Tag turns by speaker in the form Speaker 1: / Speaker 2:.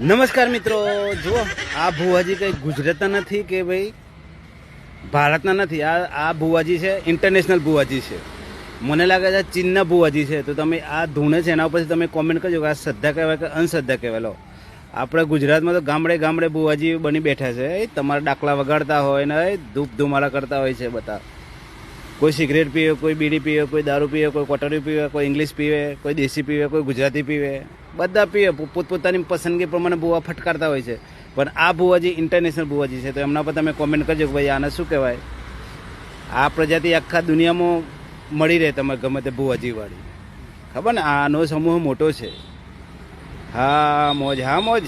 Speaker 1: નમસ્કાર મિત્રો, જુઓ આ ભુવાજી કંઈ ગુજરાતના નથી કે ભાઈ ભારતના નથી. આ ભુવાજી છે, ઇન્ટરનેશનલ ભુવાજી છે. મને લાગે છે ચીનના ભુવાજી છે. તો તમે આ ધૂણે છે એના ઉપરથી તમે કોમેન્ટ કરજો કે આ શ્રદ્ધા કહેવાય કે અંધશ્રદ્ધા કહેવાય. લો, આપણે ગુજરાતમાં તો ગામડે ગામડે ભુવાજી બની બેઠા છે. તમારા ડાકલા વગાડતા હોય ને ધૂપ ધુમાડા કરતા હોય છે બધા. કોઈ સિગરેટ પીવે, કોઈ બીડી પીવે, કોઈ દારૂ પીવે, કોઈ કોટરી પીવે, કોઈ ઇંગ્લિશ પીવે, કોઈ દેશી પીવે, કોઈ ગુજરાતી પીવે, બધા પીવે. પોતપોતાની પસંદગી પ્રમાણે ભૂવા ફટકારતા હોય છે. પણ આ ભુવાજી ઇન્ટરનેશનલ ભુવાજી છે. તો એમના પર તમે કોમેન્ટ કરજો કે ભાઈ આને શું કહેવાય. આ પ્રજાતિ આખા દુનિયામાં મળી રહે તમે ગમે તે ભુવાજીવાળી. ખબર ને, આનો સમૂહ મોટો છે. હા મોજ, હા મોજ.